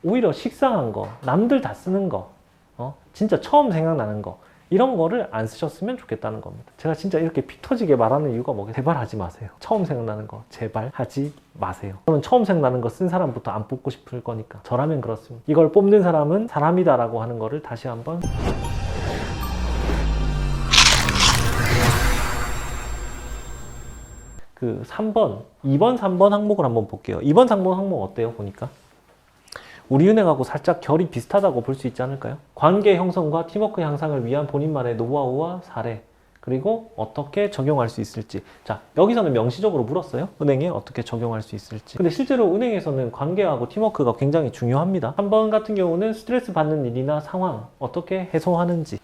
오히려 식상한 거, 남들 다 쓰는 거, 진짜 처음 생각나는 거, 이런 거를 안 쓰셨으면 좋겠다는 겁니다. 제가 진짜 이렇게 피 터지게 말하는 이유가 뭐겠어요? 제발 하지 마세요. 처음 생각나는 거 제발 하지 마세요. 저는 처음 생각나는 거 쓴 사람부터 안 뽑고 싶을 거니까. 저라면 그렇습니다. 이걸 뽑는 사람은 사람이다라고 하는 거를 다시 한번 그 3번, 2번, 3번 항목을 한번 볼게요. 2번, 3번 항목 어때요? 보니까 우리은행하고 살짝 결이 비슷하다고 볼 수 있지 않을까요? 관계 형성과 팀워크 향상을 위한 본인만의 노하우와 사례, 그리고 어떻게 적용할 수 있을지. 자, 여기서는 명시적으로 물었어요. 은행에 어떻게 적용할 수 있을지. 근데 실제로 은행에서는 관계하고 팀워크가 굉장히 중요합니다. 3번 같은 경우는 스트레스 받는 일이나 상황 어떻게 해소하는지.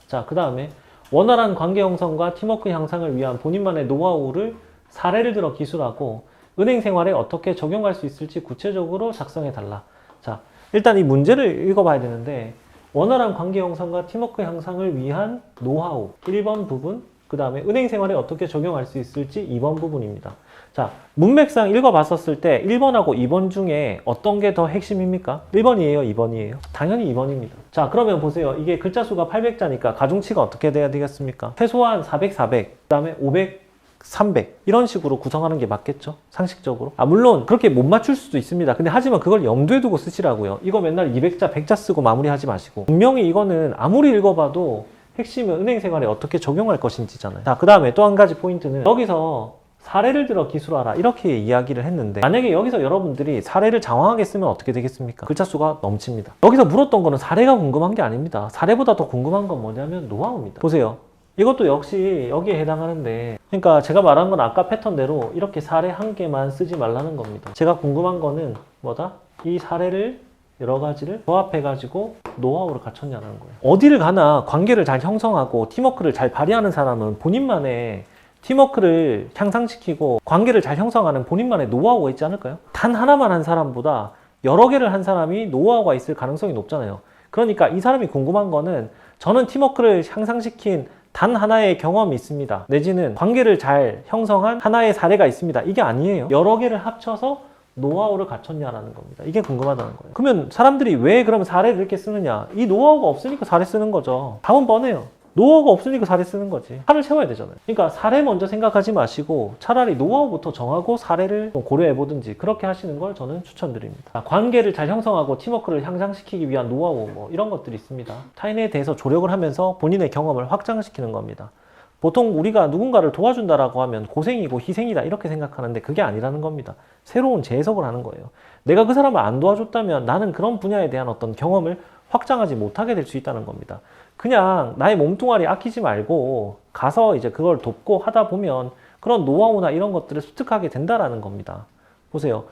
자, 그 다음에 원활한 관계 형성과 팀워크 향상을 위한 본인만의 노하우를 사례를 들어 기술하고 은행 생활에 어떻게 적용할 수 있을지 구체적으로 작성해 달라. 자, 일단 이 문제를 읽어봐야 되는데 원활한 관계 형성과 팀워크 향상을 위한 노하우 1번 부분, 그 다음에 은행 생활에 어떻게 적용할 수 있을지 2번 부분입니다. 자, 문맥상 읽어봤었을 때 1번하고 2번 중에 어떤 게 더 핵심입니까? 1번이에요? 2번이에요? 당연히 2번입니다. 자, 그러면 보세요. 이게 글자 수가 800자니까 가중치가 어떻게 돼야 되겠습니까? 최소한 400, 400, 그 다음에 500, 300 이런 식으로 구성하는 게 맞겠죠? 상식적으로. 물론 그렇게 못 맞출 수도 있습니다. 근데 하지만 그걸 염두에 두고 쓰시라고요. 이거 맨날 200자, 100자 쓰고 마무리하지 마시고 분명히 이거는 아무리 읽어봐도 핵심은 은행 생활에 어떻게 적용할 것인지잖아요. 자, 그 다음에 또 한 가지 포인트는 여기서 사례를 들어 기술하라 이렇게 이야기를 했는데 만약에 여기서 여러분들이 사례를 장황하게 쓰면 어떻게 되겠습니까? 글자 수가 넘칩니다. 여기서 물었던 거는 사례가 궁금한 게 아닙니다. 사례보다 더 궁금한 건 뭐냐면 노하우입니다. 보세요. 이것도 역시 여기에 해당하는데, 그러니까 제가 말한 건 아까 패턴대로 이렇게 사례 한 개만 쓰지 말라는 겁니다. 제가 궁금한 거는 뭐다? 이 사례를 여러 가지를 조합해가지고 노하우를 갖췄냐는 거예요. 어디를 가나 관계를 잘 형성하고 팀워크를 잘 발휘하는 사람은 본인만의 팀워크를 향상시키고 관계를 잘 형성하는 본인만의 노하우가 있지 않을까요? 단 하나만 한 사람보다 여러 개를 한 사람이 노하우가 있을 가능성이 높잖아요. 그러니까 이 사람이 궁금한 거는 저는 팀워크를 향상시킨 단 하나의 경험이 있습니다. 내지는 관계를 잘 형성한 하나의 사례가 있습니다. 이게 아니에요. 여러 개를 합쳐서 노하우를 갖췄냐라는 겁니다. 이게 궁금하다는 거예요. 그러면 사람들이 왜 그러면 사례를 이렇게 쓰느냐? 이 노하우가 없으니까 사례 쓰는 거죠. 답은 뻔해요. 노하우가 없으니까 사례 쓰는 거지. 판을 채워야 되잖아요. 그러니까 사례 먼저 생각하지 마시고 차라리 노하우부터 정하고 사례를 고려해 보든지 그렇게 하시는 걸 저는 추천드립니다. 관계를 잘 형성하고 팀워크를 향상시키기 위한 노하우 뭐 이런 것들이 있습니다. 타인에 대해서 조력을 하면서 본인의 경험을 확장시키는 겁니다. 보통 우리가 누군가를 도와준다라고 하면 고생이고 희생이다 이렇게 생각하는데 그게 아니라는 겁니다. 새로운 재해석을 하는 거예요. 내가 그 사람을 안 도와줬다면 나는 그런 분야에 대한 어떤 경험을 확장하지 못하게 될 수 있다는 겁니다. 그냥 나의 몸뚱아리 아끼지 말고 가서 이제 그걸 돕고 하다 보면 그런 노하우나 이런 것들을 습득하게 된다라는 겁니다. 보세요.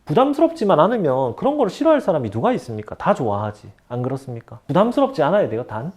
부담스럽지만 않으면 그런 걸 싫어할 사람이 누가 있습니까? 다 좋아하지. 안 그렇습니까? 부담스럽지 않아야 돼요, 단.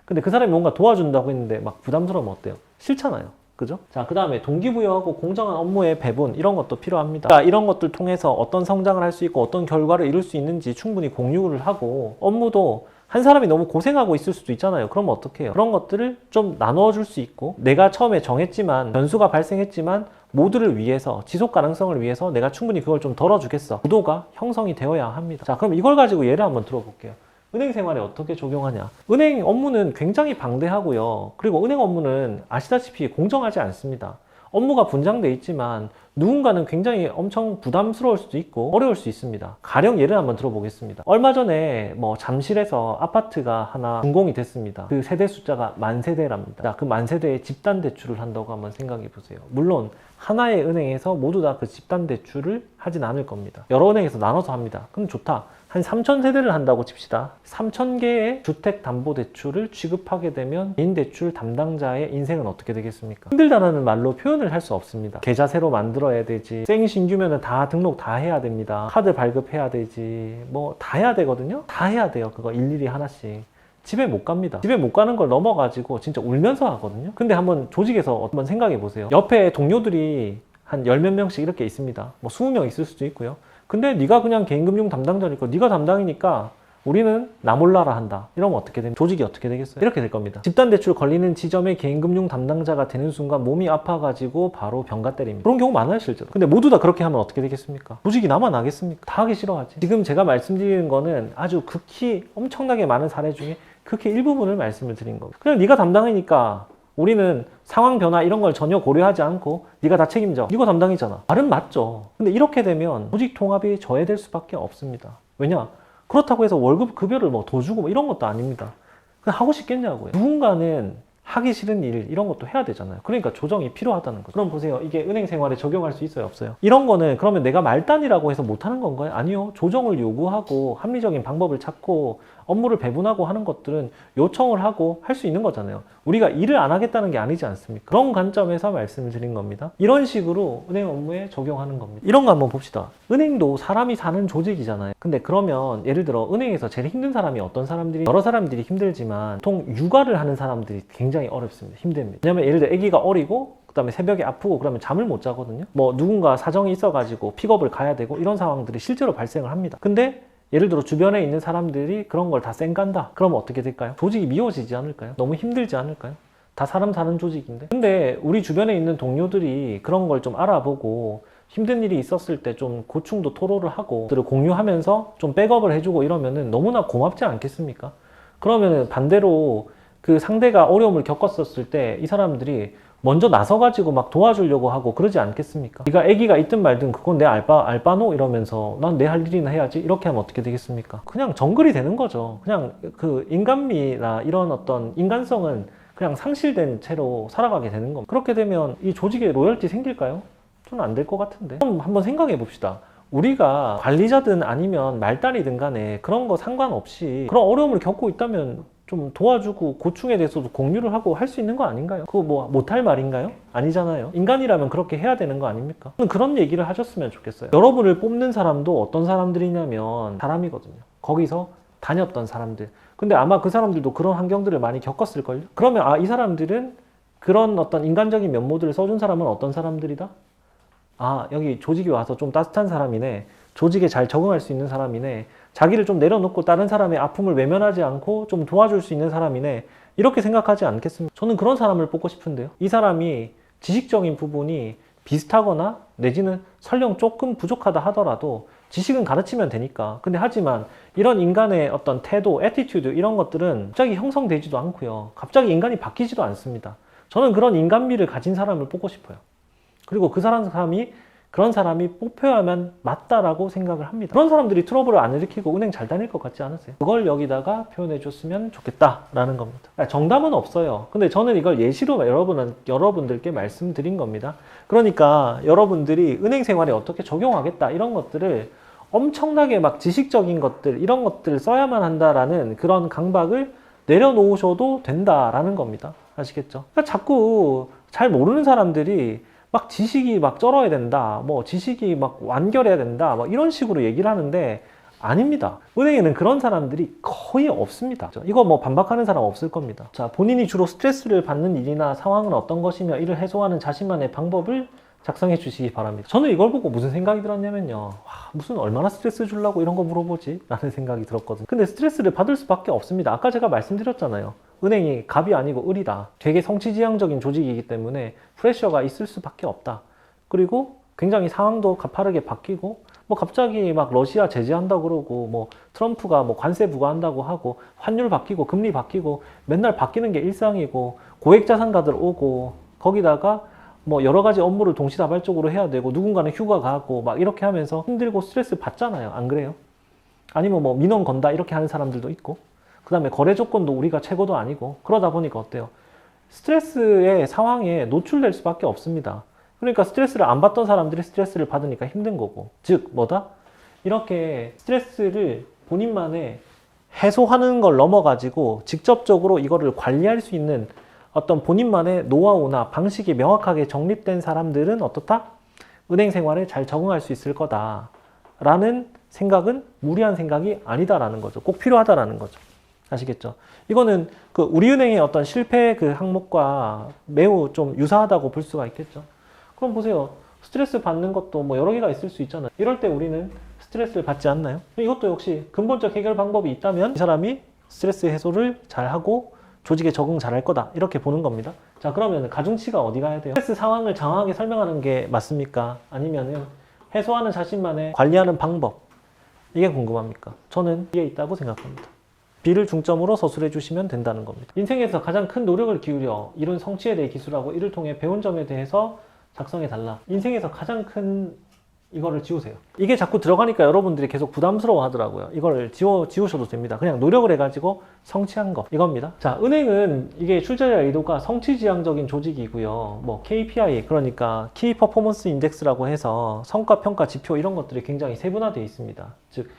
근데 그 사람이 뭔가 도와준다고 했는데 막 부담스러우면 어때요? 싫잖아요. 그죠? 자, 그 다음에 동기부여하고 공정한 업무의 배분 이런 것도 필요합니다. 그러니까 이런 것들 통해서 어떤 성장을 할 수 있고 어떤 결과를 이룰 수 있는지 충분히 공유를 하고 업무도 한 사람이 너무 고생하고 있을 수도 있잖아요. 그럼 어떻게 해요? 그런 것들을 좀 나누어 줄 수 있고 내가 처음에 정했지만 변수가 발생했지만 모두를 위해서 지속 가능성을 위해서 내가 충분히 그걸 좀 덜어주겠어. 구도가 형성이 되어야 합니다. 자, 그럼 이걸 가지고 예를 한번 들어볼게요. 은행 생활에 어떻게 적용하냐? 은행 업무는 굉장히 방대하고요. 그리고 은행 업무는 아시다시피 공정하지 않습니다. 업무가 분장돼 있지만 누군가는 굉장히 엄청 부담스러울 수도 있고 어려울 수 있습니다. 가령 예를 한번 들어보겠습니다. 얼마 전에 뭐 잠실에서 아파트가 하나 준공이 됐습니다. 그 세대 숫자가 10,000세대랍니다. 자, 그 10,000세대의 집단 대출을 한다고 한번 생각해 보세요. 물론 하나의 은행에서 모두 다 그 집단 대출을 하진 않을 겁니다. 여러 은행에서 나눠서 합니다. 그럼 좋다. 한 3,000세대를 한다고 칩시다. 3,000개의 주택담보대출을 취급하게 되면 개인대출 담당자의 인생은 어떻게 되겠습니까? 힘들다라는 말로 표현을 할 수 없습니다. 계좌 새로 만들어야 되지, 생신규면은 다 등록 다 해야 됩니다. 카드 발급해야 되지, 뭐 다 해야 되거든요. 다 해야 돼요. 그거 일일이 하나씩. 집에 못 갑니다. 집에 못 가는 걸 넘어가지고 진짜 울면서 하거든요. 근데 한번 조직에서 한번 생각해 보세요. 옆에 동료들이 한 10몇 명씩 이렇게 있습니다. 뭐 20명 있을 수도 있고요. 근데 네가 그냥 개인금융 담당자니까 네가 담당이니까 우리는 나 몰라라 한다. 이러면 어떻게 됩니까? 조직이 어떻게 되겠어요? 이렇게 될 겁니다. 집단대출 걸리는 지점에 개인금융 담당자가 되는 순간 몸이 아파가지고 바로 병가 때립니다. 그런 경우 많아요, 실제로. 근데 모두 다 그렇게 하면 어떻게 되겠습니까? 조직이 나만 하겠습니까? 다 하기 싫어하지. 지금 제가 말씀드리는 거는 아주 극히 엄청나게 많은 사례 중에 극히 일부분을 말씀을 드린 겁니다. 그냥 네가 담당이니까 우리는 상황 변화 이런 걸 전혀 고려하지 않고 네가 다 책임져. 네가 담당이잖아. 말은 맞죠. 근데 이렇게 되면 조직 통합이 저해될 수밖에 없습니다. 왜냐? 그렇다고 해서 월급 급여를 뭐 더 주고 뭐 이런 것도 아닙니다. 그냥 하고 싶겠냐고요. 누군가는 하기 싫은 일 이런 것도 해야 되잖아요. 그러니까 조정이 필요하다는 거죠. 그럼 보세요. 이게 은행 생활에 적용할 수 있어요, 없어요? 이런 거는 그러면 내가 말단이라고 해서 못하는 건가요? 아니요. 조정을 요구하고 합리적인 방법을 찾고 업무를 배분하고 하는 것들은 요청을 하고 할 수 있는 거잖아요. 우리가 일을 안 하겠다는 게 아니지 않습니까? 그런 관점에서 말씀을 드린 겁니다. 이런 식으로 은행 업무에 적용하는 겁니다. 이런 거 한번 봅시다. 은행도 사람이 사는 조직이잖아요. 근데 그러면 예를 들어 은행에서 제일 힘든 사람이 어떤 사람들이, 여러 사람들이 힘들지만 보통 육아를 하는 사람들이 굉장히 어렵습니다. 힘듭니다. 왜냐면 예를 들어 아기가 어리고 그 다음에 새벽에 아프고 그러면 잠을 못 자거든요. 뭐 누군가 사정이 있어가지고 픽업을 가야 되고 이런 상황들이 실제로 발생을 합니다. 근데 예를 들어 주변에 있는 사람들이 그런 걸 다 쌩간다. 그러면 어떻게 될까요? 조직이 미워지지 않을까요? 너무 힘들지 않을까요? 다 사람 사는 조직인데. 근데 우리 주변에 있는 동료들이 그런 걸 좀 알아보고 힘든 일이 있었을 때 좀 고충도 토로를 하고 그들을 공유하면서 좀 백업을 해주고 이러면은 너무나 고맙지 않겠습니까? 그러면은 반대로 그 상대가 어려움을 겪었었을 때 이 사람들이 먼저 나서가지고 막 도와주려고 하고 그러지 않겠습니까? 네가 아기가 있든 말든 그건 내 알바노 이러면서 난 내 할 일이나 해야지 이렇게 하면 어떻게 되겠습니까? 그냥 정글이 되는 거죠. 그냥 그 인간미나 이런 어떤 인간성은 그냥 상실된 채로 살아가게 되는 겁니다. 그렇게 되면 이 조직에 로열티 생길까요? 저는 안 될 것 같은데. 그럼 한번 생각해 봅시다. 우리가 관리자든 아니면 말단이든 간에 그런 거 상관없이 그런 어려움을 겪고 있다면 좀 도와주고 고충에 대해서도 공유를 하고 할 수 있는 거 아닌가요? 그거 뭐 못할 말인가요? 아니잖아요. 인간이라면 그렇게 해야 되는 거 아닙니까? 그런 얘기를 하셨으면 좋겠어요. 여러분을 뽑는 사람도 어떤 사람들이냐면 사람이거든요. 거기서 다녔던 사람들. 근데 아마 그 사람들도 그런 환경들을 많이 겪었을걸요? 그러면 이 사람들은 그런 어떤 인간적인 면모들을 써준 사람은 어떤 사람들이다? 여기 조직에 와서 좀 따뜻한 사람이네. 조직에 잘 적응할 수 있는 사람이네. 자기를 좀 내려놓고 다른 사람의 아픔을 외면하지 않고 좀 도와줄 수 있는 사람이네. 이렇게 생각하지 않겠습니까? 저는 그런 사람을 뽑고 싶은데요. 이 사람이 지식적인 부분이 비슷하거나 내지는 설령 조금 부족하다 하더라도 지식은 가르치면 되니까. 근데 하지만 이런 인간의 어떤 태도, 애티튜드 이런 것들은 갑자기 형성되지도 않고요. 갑자기 인간이 바뀌지도 않습니다. 저는 그런 인간미를 가진 사람을 뽑고 싶어요. 그리고 그런 사람이 뽑혀야만 맞다라고 생각을 합니다. 그런 사람들이 트러블을 안 일으키고 은행 잘 다닐 것 같지 않으세요? 그걸 여기다가 표현해 줬으면 좋겠다라는 겁니다. 정답은 없어요. 근데 저는 이걸 예시로 여러분들께 말씀드린 겁니다. 그러니까 여러분들이 은행 생활에 어떻게 적용하겠다 이런 것들을 엄청나게 막 지식적인 것들 이런 것들을 써야만 한다라는 그런 강박을 내려놓으셔도 된다라는 겁니다. 아시겠죠? 그러니까 자꾸 잘 모르는 사람들이 막 지식이 막 쩔어야 된다, 뭐 지식이 막 완결해야 된다, 막 이런 식으로 얘기를 하는데 아닙니다. 은행에는 그런 사람들이 거의 없습니다. 이거 뭐 반박하는 사람 없을 겁니다. 자, 본인이 주로 스트레스를 받는 일이나 상황은 어떤 것이며 이를 해소하는 자신만의 방법을 작성해 주시기 바랍니다. 저는 이걸 보고 무슨 생각이 들었냐면요. 무슨 얼마나 스트레스 주려고 이런 거 물어보지? 라는 생각이 들었거든요. 근데 스트레스를 받을 수밖에 없습니다. 아까 제가 말씀드렸잖아요. 은행이 갑이 아니고 을이다. 되게 성취지향적인 조직이기 때문에 프레셔가 있을 수밖에 없다. 그리고 굉장히 상황도 가파르게 바뀌고 뭐 갑자기 막 러시아 제재한다고 그러고 뭐 트럼프가 뭐 관세 부과한다고 하고 환율 바뀌고 금리 바뀌고 맨날 바뀌는 게 일상이고 고액자산가들 오고 거기다가 뭐 여러 가지 업무를 동시다발적으로 해야 되고 누군가는 휴가 가고 막 이렇게 하면서 힘들고 스트레스 받잖아요. 안 그래요? 아니면 뭐 민원 건다 이렇게 하는 사람들도 있고 그 다음에 거래 조건도 우리가 최고도 아니고 그러다 보니까 어때요? 스트레스의 상황에 노출될 수밖에 없습니다. 그러니까 스트레스를 안 받던 사람들이 스트레스를 받으니까 힘든 거고 즉 뭐다? 이렇게 스트레스를 본인만의 해소하는 걸 넘어가지고 직접적으로 이거를 관리할 수 있는 어떤 본인만의 노하우나 방식이 명확하게 정립된 사람들은 어떻다? 은행 생활에 잘 적응할 수 있을 거다 라는 생각은 무리한 생각이 아니다라는 거죠. 꼭 필요하다라는 거죠. 아시겠죠? 이거는 그 우리은행의 어떤 실패 그 항목과 매우 좀 유사하다고 볼 수가 있겠죠. 그럼 보세요. 스트레스 받는 것도 뭐 여러 개가 있을 수 있잖아요. 이럴 때 우리는 스트레스를 받지 않나요? 이것도 역시 근본적 해결 방법이 있다면 이 사람이 스트레스 해소를 잘하고 조직에 적응 잘할 거다 이렇게 보는 겁니다. 자, 그러면 가중치가 어디 가야 돼요? 스트레스 상황을 장황하게 설명하는 게 맞습니까? 아니면은 해소하는 자신만의 관리하는 방법, 이게 궁금합니까? 저는 이게 있다고 생각합니다. B를 중점으로 서술해 주시면 된다는 겁니다. 인생에서 가장 큰 노력을 기울여 이룬 성취에 대해 기술하고 이를 통해 배운 점에 대해서 작성해 달라. 인생에서 가장 큰 이거를 지우세요. 이게 자꾸 들어가니까 여러분들이 계속 부담스러워 하더라고요. 이거를 지우셔도 됩니다. 그냥 노력을 해가지고 성취한 거, 이겁니다. 자, 은행은 이게 출제자 의도가 성취지향적인 조직이고요. 뭐 KPI, 그러니까 키 퍼포먼스 인덱스라고 해서 성과, 평가, 지표 이런 것들이 굉장히 세분화되어 있습니다. 즉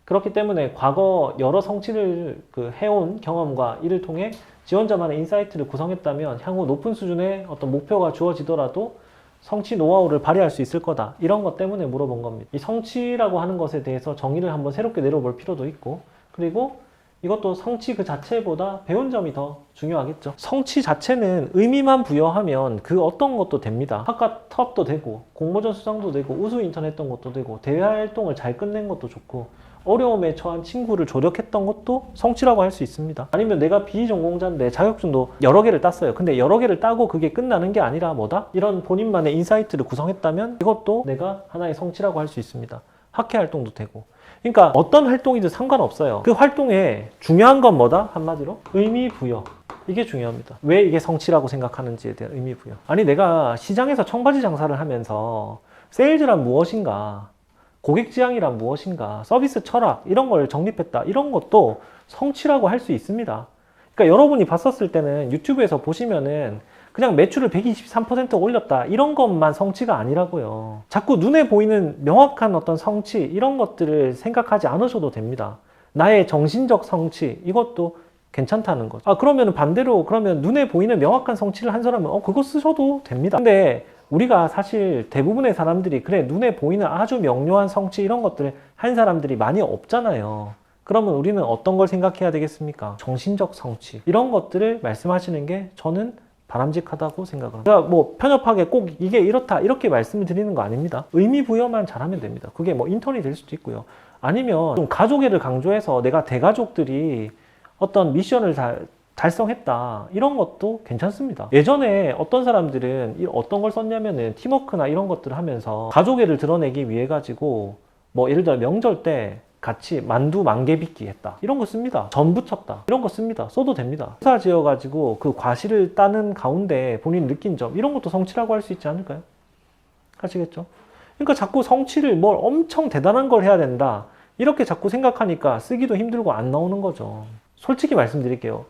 그렇기 때문에 과거 여러 성취를 해온 경험과 이를 통해 지원자만의 인사이트를 구성했다면 향후 높은 수준의 어떤 목표가 주어지더라도 성취 노하우를 발휘할 수 있을 거다. 이런 것 때문에 물어본 겁니다. 이 성취라고 하는 것에 대해서 정의를 한번 새롭게 내려볼 필요도 있고, 그리고 이것도 성취 그 자체보다 배운 점이 더 중요하겠죠. 성취 자체는 의미만 부여하면 그 어떤 것도 됩니다. 학과 톱도 되고, 공모전 수상도 되고, 우수 인턴 했던 것도 되고, 대외 활동을 잘 끝낸 것도 좋고, 어려움에 처한 친구를 조력했던 것도 성취라고 할 수 있습니다. 아니면 내가 비전공자인데 자격증도 여러 개를 땄어요. 근데 여러 개를 따고 그게 끝나는 게 아니라 뭐다? 이런 본인만의 인사이트를 구성했다면 이것도 내가 하나의 성취라고 할 수 있습니다. 학회 활동도 되고. 그러니까 어떤 활동이든 상관없어요. 그 활동에 중요한 건 뭐다? 한마디로 의미 부여. 이게 중요합니다. 왜 이게 성취라고 생각하는지에 대한 의미 부여. 아니 내가 시장에서 청바지 장사를 하면서 세일즈란 무엇인가, 고객 지향이란 무엇인가, 서비스 철학 이런 걸 정립했다. 이런 것도 성취라고 할 수 있습니다. 그러니까 여러분이 봤었을 때는 유튜브에서 보시면은 그냥 매출을 123% 올렸다. 이런 것만 성취가 아니라고요. 자꾸 눈에 보이는 명확한 어떤 성취 이런 것들을 생각하지 않으셔도 됩니다. 나의 정신적 성취 이것도 괜찮다는 거죠. 아, 그러면 반대로 그러면 눈에 보이는 명확한 성취를 한 사람은 그거 쓰셔도 됩니다. 근데 우리가 사실 대부분의 사람들이 그래 눈에 보이는 아주 명료한 성취 이런 것들을 한 사람들이 많이 없잖아요. 그러면 우리는 어떤 걸 생각해야 되겠습니까? 정신적 성취 이런 것들을 말씀하시는 게 저는 바람직하다고 생각을 합니다. 제가 뭐 편협하게 꼭 이게 이렇다 이렇게 말씀을 드리는 거 아닙니다. 의미 부여만 잘하면 됩니다. 그게 뭐 인턴이 될 수도 있고요. 아니면 좀 가족애를 강조해서 내가 대가족들이 어떤 미션을 달성했다 이런 것도 괜찮습니다. 예전에 어떤 사람들은 어떤 걸 썼냐면은 팀워크나 이런 것들을 하면서 가족애를 드러내기 위해 가지고 뭐 예를 들어 명절 때 같이 만두 만개 빚기 했다 이런 거 씁니다. 전 부쳤다 이런 거 씁니다. 써도 됩니다. 회사 지어 가지고 그 과실을 따는 가운데 본인이 느낀 점 이런 것도 성취라고 할 수 있지 않을까요? 아시겠죠? 그러니까 자꾸 성취를 뭘 엄청 대단한 걸 해야 된다 이렇게 자꾸 생각하니까 쓰기도 힘들고 안 나오는 거죠. 솔직히 말씀드릴게요.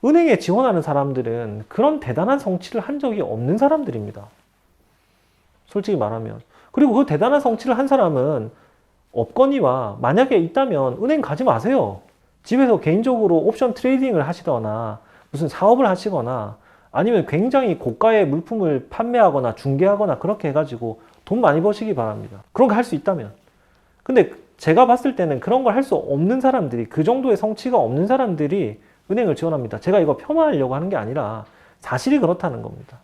은행에 지원하는 사람들은 그런 대단한 성취를 한 적이 없는 사람들입니다. 솔직히 말하면. 그리고 그 대단한 성취를 한 사람은 없거니와 만약에 있다면 은행 가지 마세요. 집에서 개인적으로 옵션 트레이딩을 하시거나 무슨 사업을 하시거나 아니면 굉장히 고가의 물품을 판매하거나 중개하거나 그렇게 해가지고 돈 많이 버시기 바랍니다. 그런 거 할 수 있다면. 근데 제가 봤을 때는 그런 걸 할 수 없는 사람들이, 그 정도의 성취가 없는 사람들이 은행을 지원합니다. 제가 이거 폄하하려고 하는 게 아니라 사실이 그렇다는 겁니다.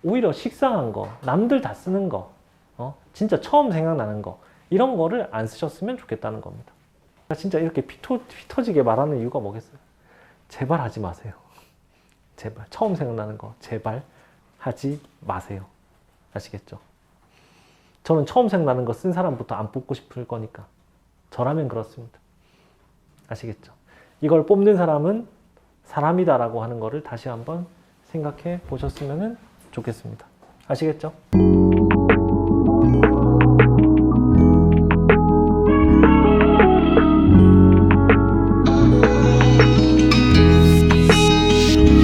오히려 식상한 거, 남들 다 쓰는 거, 진짜 처음 생각나는 거 이런 거를 안 쓰셨으면 좋겠다는 겁니다. 진짜 이렇게 피 터지게 말하는 이유가 뭐겠어요? 제발 하지 마세요. 제발 처음 생각나는 거 제발 하지 마세요. 아시겠죠? 저는 처음 생각나는 거 쓴 사람부터 안 뽑고 싶을 거니까. 저라면 그렇습니다. 아시겠죠? 이걸 뽑는 사람은 사람이다라고 하는 거를 다시 한번 생각해 보셨으면 좋겠습니다. 아시겠죠?